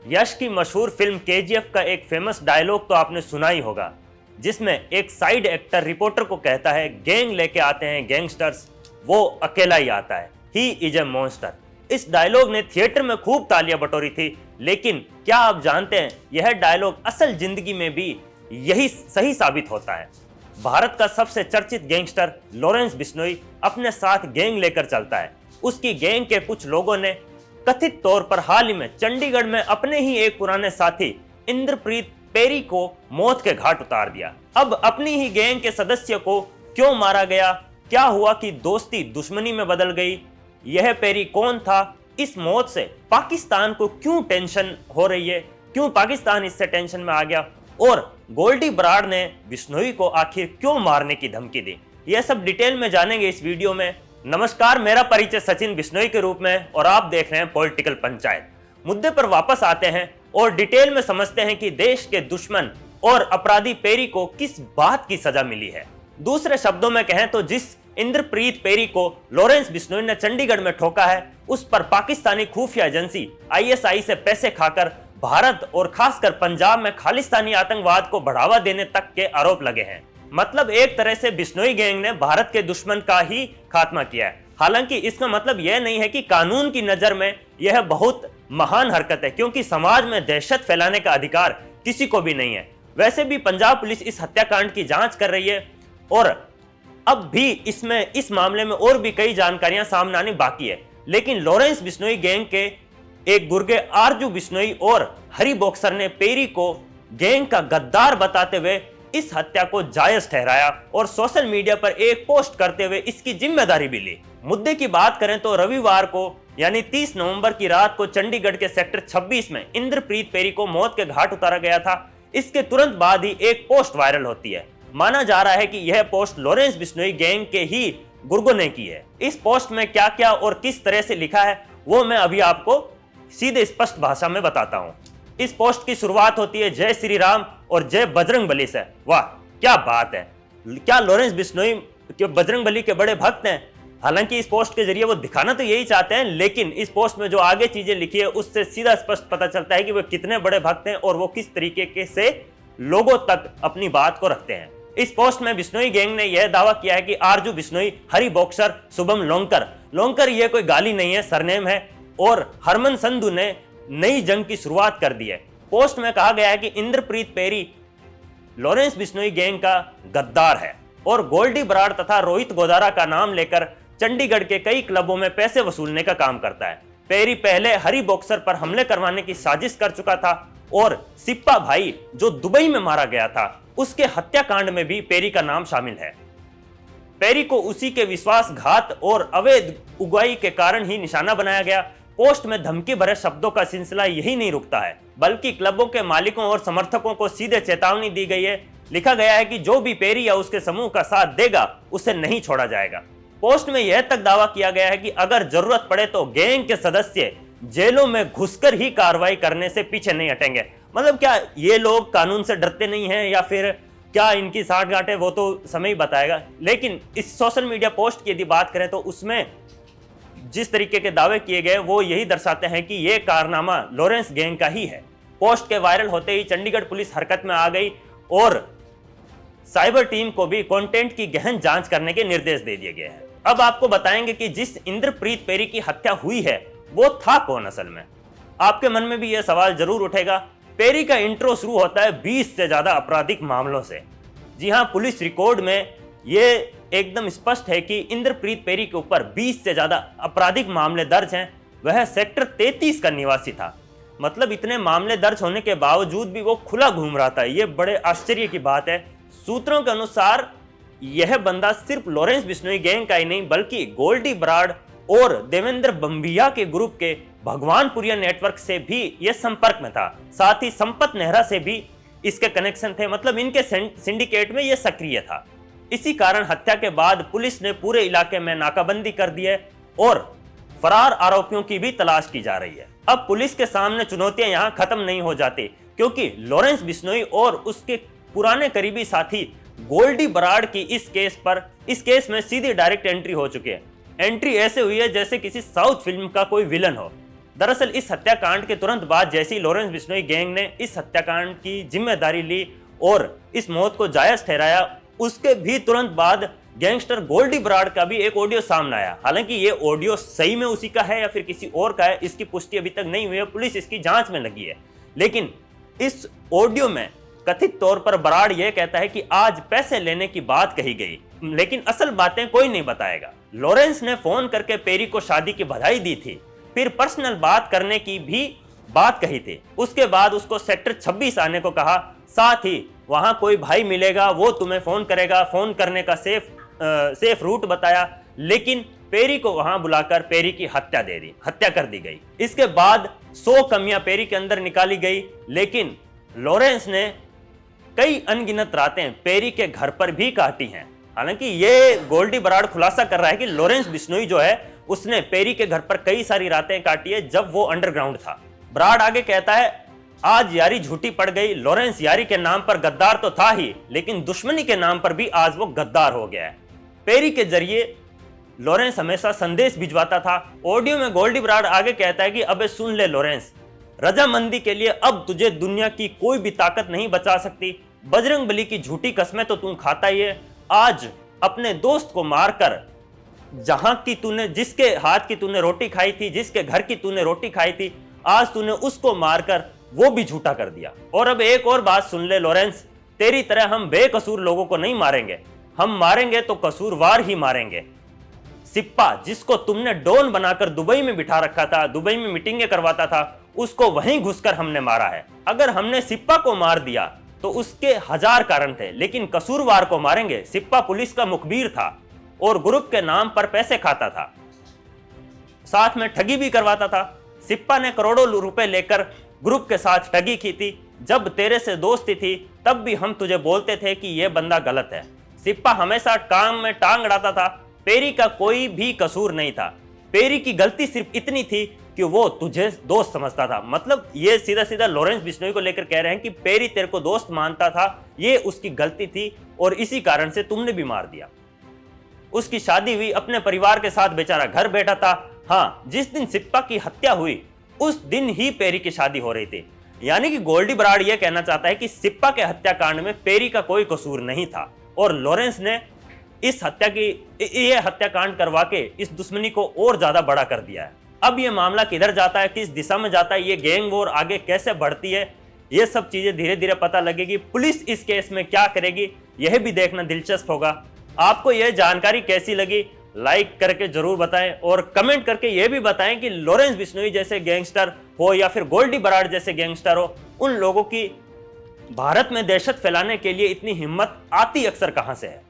यश की मशहूर film KGF का एक फेमस डायलॉग तो आपने सुना ही होगा, जिसमें एक साइड एक्टर रिपोर्टर को कहता है, गैंग लेके आते हैं गैंगस्टर्स, वो अकेला ही आता है, ही इज ए मॉन्स्टर। इस डायलॉग ने थिएटर में खूब तालियां बटोरी थी, लेकिन क्या आप जानते हैं यह डायलॉग असल जिंदगी में भी यही सही साबित होता है। भारत का सबसे चर्चित गैंगस्टर लॉरेंस बिश्नोई अपने साथ गैंग लेकर चलता है। उसकी गैंग के कुछ लोगों ने कथित तौर पर हाल ही में चंडीगढ़ में अपने ही एक पुराने साथी इंद्रप्रीत पेरी को मौत के घाट उतार दिया। अब अपनी ही गैंग के सदस्य को क्यों मारा गया, क्या हुआ कि दोस्ती दुश्मनी में बदल गई, यह पेरी कौन था, इस मौत से पाकिस्तान को क्यों टेंशन हो रही है, क्यों पाकिस्तान इससे टेंशन में आ गया, और गोल्डी बराड़ ने बिश्नोई को आखिर क्यों मारने की धमकी दी, यह सब डिटेल में जानेंगे इस वीडियो में। नमस्कार, मेरा परिचय सचिन बिश्नोई के रूप में और आप देख रहे हैं पॉलिटिकल पंचायत। मुद्दे पर वापस आते हैं और डिटेल में समझते हैं कि देश के दुश्मन और अपराधी पेरी को किस बात की सजा मिली है। दूसरे शब्दों में कहें तो जिस इंद्रप्रीत पेरी को लॉरेंस बिश्नोई ने चंडीगढ़ में ठोका है, उस पर पाकिस्तानी खुफिया एजेंसी आईएसआई से पैसे खाकर भारत और खासकर पंजाब में खालिस्तानी आतंकवाद को बढ़ावा देने तक के आरोप लगे हैं। मतलब एक तरह से बिश्नोई गैंग ने भारत के दुश्मन का ही खात्मा किया है। हालांकि इसका मतलब यह नहीं है कि कानून की नजर में यह बहुत महान हरकत है, क्योंकि समाज में दहशत फैलाने का अधिकार किसी को भी नहीं है। वैसे भी पंजाब पुलिस इस हत्याकांड की जांच कर रही है और अब भी इस मामले में और भी कई जानकारियां सामने आनी बाकी है। लेकिन लॉरेंस बिश्नोई गैंग के एक गुर्गे आरजू बिश्नोई और हरी बॉक्सर ने पेरी को गैंग का गद्दार बताते हुए इस हत्या को जायज ठहराया और सोशल मीडिया पर एक पोस्ट करते हुए इसकी जिम्मेदारी भी ली। मुद्दे की बात करें तो रविवार को यानी 30 नवंबर की रात को चंडीगढ़ के सेक्टर 26 में इंद्रप्रीत पेरी को मौत के घाट उतारा गया था। इसके तुरंत बाद ही एक पोस्ट वायरल होती है। माना जा रहा है कि यह पोस्ट लॉरेंस बिश्नोई गैंग के ही गुर्गों ने की है। इस पोस्ट में क्या क्या और किस तरह से लिखा है वो मैं अभी आपको सीधे स्पष्ट भाषा में बताता हूं। इस पोस्ट की शुरुआत होती है जय श्री राम और जय बजरंग बली से। वाह क्या बात है, क्या लॉरेंस बिश्नोई के बजरंग बली के बड़े भक्त हैं। हालांकि इस पोस्ट के जरिए वो दिखाना तो यही चाहते हैं, लेकिन इस पोस्ट में जो आगे चीजें लिखी है उससे सीधा स्पष्ट पता चलता है कि वो कितने बड़े भक्त हैं और वो किस तरीके से लोगों तक अपनी बात को रखते हैं। इस पोस्ट में बिश्नोई गैंग ने यह दावा किया है कि आरजू बिश्नोई, हरी बॉक्सर, शुभम लोंकर यह कोई गाली नहीं है, सरनेम है, और हरमन संधू ने नई जंग की शुरुआत कर दी है। पोस्ट में कहा गया है कि इंद्रप्रीत पेरी लॉरेंस बिश्नोई गैंग का गद्दार है और गोल्डी बराड़ तथा रोहित गोदारा का नाम लेकर चंडीगढ़ के कई क्लबों में पैसे वसूलने का काम करता है। पेरी पहले हरी बॉक्सर पर हमले करवाने की साजिश कर चुका था और सिप्पा भाई जो दुबई में मारा गया था उसके हत्याकांड में भी पेरी का नाम शामिल है। पेरी को उसी के विश्वासघात और अवैध उगाई के कारण ही निशाना बनाया गया। पोस्ट में धमकी भरे शब्दों का सिलसिला यही नहीं रुकता है, बल्कि क्लबों के मालिकों और समर्थकों को सीधे चेतावनी दी गई है। लिखा गया है कि जो भी पेरी या उसके समूह का साथ देगा उसे नहीं छोड़ा जाएगा। पोस्ट में यह तक दावा किया गया है कि अगर जरूरत पड़े तो गैंग के सदस्य जेलों में घुसकर ही कार्रवाई करने से पीछे नहीं हटेंगे। मतलब क्या ये लोग कानून से डरते नहीं हैं या फिर क्या इनकी साठगांठ है, वो तो समय ही बताएगा। लेकिन इस सोशल मीडिया पोस्ट की यदि बात करें तो उसमें जिस तरीके के दावे किए गए वो यही दर्शाते हैं कि यह कारनामा लॉरेंस गैंग का ही है। पोस्ट के वायरल होते ही चंडीगढ़ पुलिस हरकत में आ गई और साइबर टीम को भी कंटेंट की गहन जांच करने के निर्देश दे दिए गए हैं। अब आपको बताएंगे कि जिस इंद्रप्रीत पेरी की हत्या हुई है वो था कौन असल में। आपके मन में भी यह सवाल जरूर उठेगा। पेरी का इंट्रो शुरू होता है 20 से ज्यादा आपराधिक मामलों से। जी हां, पुलिस रिकॉर्ड में यह एकदम स्पष्ट है कि इंद्रप्रीत पेरी के ऊपर 20 से ज्यादा आपराधिक मामले दर्ज हैं। वह सेक्टर 33 का निवासी था। मतलब इतने मामले दर्ज होने के बावजूद भी वो खुला घूम रहा था। ये बड़े आश्चर्य की बात है। सूत्रों के अनुसार यह बंदा सिर्फ लॉरेंस बिश्नोई गैंग का ही नहीं बल्कि गोल्डी बराड़ और देवेंद्र बम्बिया के ग्रुप के भगवानपुरिया नेटवर्क से भी यह संपर्क में था। साथ ही संपत नेहरा से भी इसके कनेक्शन थे। मतलब इनके सिंडिकेट में यह सक्रिय था। इसी कारण हत्या के बाद पुलिस ने पूरे इलाके में नाकाबंदी कर दी है और फरार आरोपियों की भी तलाश की जा रही है। अब पुलिस के सामने चुनौतियां यहां खत्म नहीं हो जाती, क्योंकि लॉरेंस बिश्नोई और उसके पुराने करीबी साथी गोल्डी बराड़ की इस केस में सीधी डायरेक्ट एंट्री हो चुकी है। एंट्री ऐसे हुई है जैसे किसी साउथ फिल्म का कोई विलन हो। दरअसल इस हत्याकांड के तुरंत बाद जैसे ही लॉरेंस बिश्नोई गैंग ने इस हत्याकांड की जिम्मेदारी ली और इस मौत को जायज ठहराया, उसके भी तुरंत बाद गैंगस्टर गोल्डी बराड़ का भी एक ऑडियो सामने आया। हालांकि ये ऑडियो सही में उसी का है या फिर किसी और का है, इसकी पुष्टि अभी तक नहीं हुई है, पुलिस इसकी जांच में लगी है। लेकिन इस ऑडियो में कथित तौर पर बराड़ यह कहता है कि आज पैसे लेने की बात कही गई, लेकिन असल बातें कोई नहीं बताएगा। लॉरेंस ने फोन करके पेरी को शादी की बधाई दी थी, फिर पर्सनल बात करने की भी बात कही थी। उसके बाद उसको सेक्टर 26 आने को कहा, साथ ही वहां कोई भाई मिलेगा, वो तुम्हें फोन करेगा, फोन करने का सेफ रूट बताया। लेकिन पेरी को वहां बुलाकर पेरी की हत्या कर दी गई। इसके बाद 100 कमियां पेरी के अंदर निकाली गई, लेकिन लॉरेंस ने कई अनगिनत रातें पेरी के घर पर भी काटी हैं। हालांकि ये गोल्डी बराड़ खुलासा कर रहा है कि लॉरेंस बिश्नोई जो है उसने पेरी के घर पर कई सारी रातें काटी है जब वो अंडरग्राउंड था। बराड़ आगे कहता है, आज यारी झूठी पड़ गई। लॉरेंस यारी के नाम पर गद्दार तो था ही, लेकिन दुश्मनी के नाम पर भी आज वो गद्दार हो गया है। पेरी के जरिए लॉरेंस हमेशा संदेश भिजवाता था। ऑडियो में गोल्डी बराड़ आगे कहता है कि अबे सुन ले लॉरेंस, रजामंदी के लिए अब तुझे दुनिया की कोई भी ताकत नहीं बचा सकती। बजरंग बली की झूठी कस्में तो तू खाता ही है। आज अपने दोस्त को मारकर जिसके हाथ की तूने रोटी खाई थी, जिसके घर की तूने रोटी खाई थी, आज तूने उसको मारकर वो भी झूठा कर दिया। और अब एक और बात सुन ले लॉरेंस, तेरी तरह हम बेकसूर लोगों को नहीं मारेंगे, हम मारेंगे तो कसूरवार ही मारेंगे। सिप्पा, जिसको तुमने डॉन बनाकर दुबई में बिठा रखा था, दुबई में मीटिंगें करवाता था, उसको वहीं घुसकर हमने मारा है। अगर हमने सिप्पा को मार दिया तो उसके 1000 कारण थे, लेकिन कसूरवार को मारेंगे। सिप्पा पुलिस का मुखबिर था और ग्रुप के नाम पर पैसे खाता था, साथ में ठगी भी करवाता था। सिप्पा ने करोड़ों रुपए लेकर ग्रुप के साथ ठगी की थी। जब तेरे से दोस्ती थी तब भी हम तुझे बोलते थे कि यह बंदा गलत है। सिप्पा हमेशा काम में टांग अड़ाता था। पेरी का कोई भी कसूर नहीं था। पेरी की गलती सिर्फ इतनी थी कि वो तुझे दोस्त समझता था। मतलब ये सीधा सीधा लॉरेंस बिश्नोई को लेकर कह रहे हैं कि पेरी तेरे को दोस्त मानता था, ये उसकी गलती थी और इसी कारण से तुमने भी मार दिया। उसकी शादी हुई, अपने परिवार के साथ बेचारा घर बैठा था। हाँ, जिस दिन सिप्पा की हत्या हुई उस दिन ही पेरी की शादी हो रही थी। यानी कि गोल्डी बराड़ यह कहना चाहता है कि सिप्पा के हत्याकांड में पेरी का कोई कसूर नहीं था और लॉरेंस ने ये हत्याकांड करवा के इस दुश्मनी को और ज्यादा बड़ा कर दिया है। अब ये मामला किधर जाता है, किस दिशा में जाता है, ये गैंग वॉर आगे कैसे बढ़ती है, ये सब चीजें धीरे धीरे पता लगेगी। पुलिस इस केस में क्या करेगी यह भी देखना दिलचस्प होगा। आपको यह जानकारी कैसी लगी लाइक करके जरूर बताएं और कमेंट करके यह भी बताएं कि लॉरेंस बिश्नोई जैसे गैंगस्टर हो या फिर गोल्डी बराड़ जैसे गैंगस्टर हो, उन लोगों की भारत में दहशत फैलाने के लिए इतनी हिम्मत आती अक्सर कहां से है।